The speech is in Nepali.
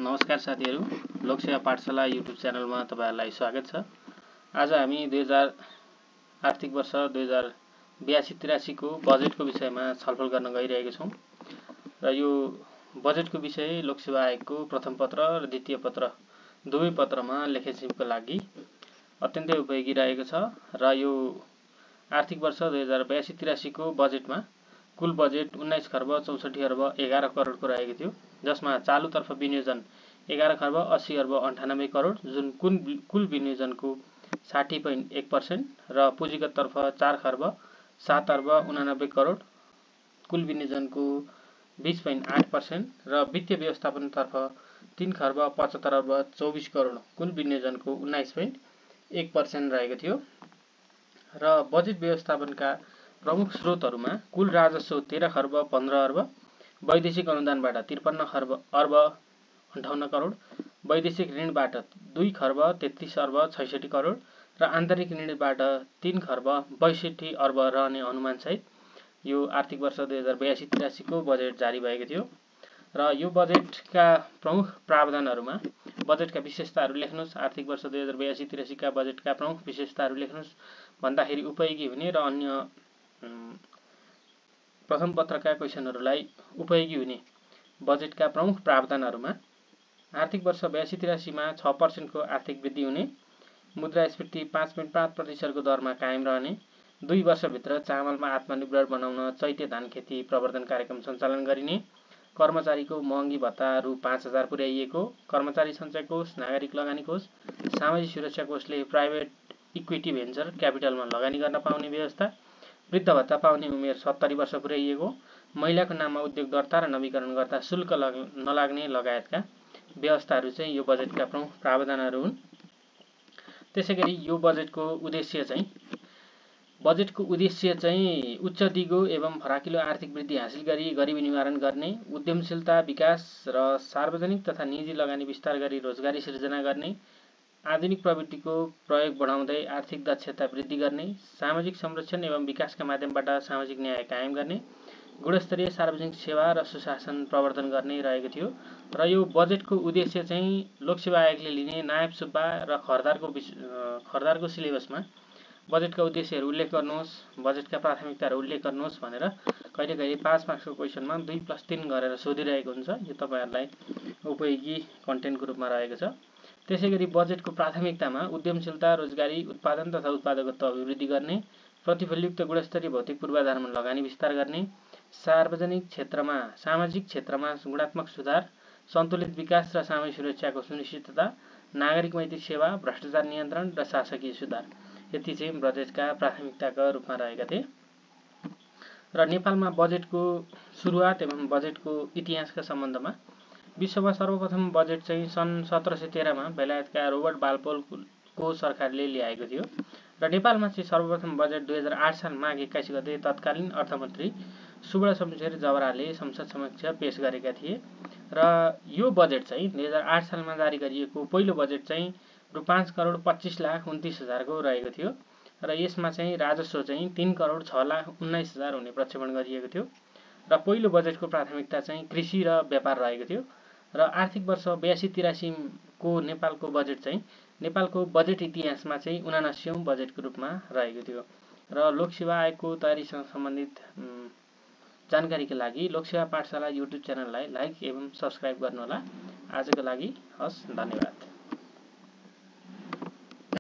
नमस्कार साथीहरु, लोकसेवा पाठशाला युट्युब च्यानलमा तपाईहरुलाई स्वागत छ। आज हामी 2000 आर्थिक वर्ष 2082-83 को बजेटको विषयमा छलफल गर्न गइरहेका छौं। र यो बजेटको विषय लोकसेवा आयोगको प्रथम पत्र र द्वितीय पत्र दुवै पत्रमा लेखनसिपको लागि अत्यन्तै उपयोगी रहेको छ। र यो आर्थिक वर्ष 2082-83 को बजेटमा कुल बजेट 19 खर्ब 64 अर्ब 11 करोडको रहेको थियो, जसमा चालुतर्फ विनियोजन 11 खर्ब 80 अर्ब 98 करोड जुन कुल विनियोजनको 60.1% र पुँजीगत तर्फ 4 खर्ब 7 अर्ब 89 करोड कुल विनियोजनको 20.8% र वित्तीय व्यवस्थापन तर्फ 3 खर्ब 75 अर्ब 24 करोड कुल विनियोजनको 19.1% रहेको थियो। र बजेट व्यवस्थापनका प्रमुख स्रोतहरुमा कुल राजस्व 13 खर्ब 15 अर्ब, वैदेशिक अनुदानबाट 53 खर्ब अर्ब 58 करोड, वैदेशिक ऋणबाट 2 खर्ब 33 अर्ब 66 करोड र आन्तरिक ऋणबाट 3 खर्ब 62 अर्ब रहने अनुमान सहित यो आर्थिक वर्ष 2082-83 को बजेट जारी भएको थियो। र यो बजेटका प्रमुख प्रावधानहरुमा बजेटका विशेषताहरु लेख्नुस्। आर्थिक वर्ष 2082-83 का बजेटका प्रमुख विशेषताहरु लेख्नुस् भन्दाखेरि उपयोगी हुने र अन्य प्रथम पत्रका क्वेशनहरुलाई उपयोगी हुने बजेटका प्रमुख प्रावधानहरुमा आर्थिक वर्ष 82-83 मा 6% को आर्थिक वृद्धि हुने, मुद्रास्फीति 5.5% को दरमा कायम रहने, 2 वर्षभित्र चामलमा आत्मनिर्भर बनाउन चैते धान खेती प्रवर्धन कार्यक्रम सञ्चालन गरिने, कर्मचारीको महँगी भत्ता रु 5000 पुर्याइएको, कर्मचारी सञ्चय कोष, नागरिक लगानी कोष, सामाजिक सुरक्षा कोषले प्राइभेट इक्विटी भेन्चर क्यापिटलमा लगानी गर्न पाउने व्यवस्था, वृद्ध भत्ता पाउने उमेर 70 वर्ष पुर्याइएको, महिलाको नाममा उद्योग दर्ता र नवीकरण गर्दा शुल्क नलाग्ने लगायतका व्यवस्थाहरू चाहिँ यो बजेटका प्रमुख प्रावधानहरू हुन्। त्यसैगरी यो बजेटको उद्देश्य चाहिँ उच्च दिगो एवं फराकिलो आर्थिक वृद्धि हासिल गरी गरिबी निवारण गर्ने, उद्यमशीलता विकास र सार्वजनिक तथा निजी लगानी विस्तार गरी रोजगारी सृजना गर्ने, आधुनिक प्रविधिको प्रयोग बढाउँदै आर्थिक दक्षता वृद्धि गर्ने, सामाजिक संरक्षण एवं विकासका माध्यमबाट सामाजिक न्याय कायम गर्ने, गुणस्तरीय सार्वजनिक सेवा र सुशासन प्रवर्धन गर्ने रहेको थियो। र यो बजेटको उद्देश्य चाहिँ लोकसेवा आयोगले लिने नायब सुब्बा र खर्दारको सिलेबसमा बजेटका उद्देश्यहरू उल्लेख गर्नुहोस्, बजेटका प्राथमिकताहरू उल्लेख गर्नुहोस् भनेर कहिले कहिले 5 मार्क्सको क्वेशनमा 2+3 गरेर सोधिरहेको हुन्छ। यो तपाईहरुलाई उपयोगी कन्टेन्टको रूपमा रहेको छ। त्यसैगरी बजेटको प्राथमिकतामा उद्यमशीलता, रोजगारी, उत्पादन तथा उत्पादकत्व अभिवृद्धि गर्ने, प्रतिफलयुक्त गुणस्तरीय भौतिक पूर्वाधारमा लगानी विस्तार गर्ने, सार्वजनिक क्षेत्रमा सामाजिक क्षेत्रमा गुणात्मक सुधार, सन्तुलित विकास र सामाजिक सुरक्षाको सुनिश्चितता, नागरिक मैत्री सेवा, भ्रष्टाचार नियन्त्रण र शासकीय सुधार यति चाहिँ बजेटका प्राथमिकताका रूपमा रहेका थिए। र नेपालमा बजेटको सुरुवात एवं बजेटको इतिहासका सम्बन्धमा विश्वमा सर्वप्रथम बजेट चाहिँ सन् 1713 मा बेलायतका रोबर्ट वालपोलको सरकारले ल्याएको थियो। र नेपालमा चाहिँ सर्वप्रथम बजेट 2008 साल माघ 21 गते तत्कालीन अर्थमन्त्री सुब्बा शमशेर जबराले संसद समक्ष पेश गरेका थिए। र यो बजेट चाहिँ 2008 सालमा जारी गरिएको पहिलो बजेट चाहिँ रु 5 करोड 25 लाख 29 हजारको रहेको थियो। र यसमा चाहिँ राजस्व चाहिँ 3 करोड 6 लाख 19 हजार हुने प्रक्षेपण गरिएको थियो। र पहिलो बजेटको प्राथमिकता चाहिँ कृषि र व्यापार रहेको थियो। र आर्थिक वर्ष 82-83 को नेपालको बजेट चाहिँ नेपालको बजेट इतिहासमा चाहिँ 79औं बजेटको रूपमा रहेको थियो। र लोकसेवा आयोगको तयारीसँग सम्बन्धित जानकारीका लागि लोकसेवा पाठशाला युट्युब च्यानललाई लाइक एवं सब्स्क्राइब गर्नुहोला। आजको लागि हस्, धन्यवाद।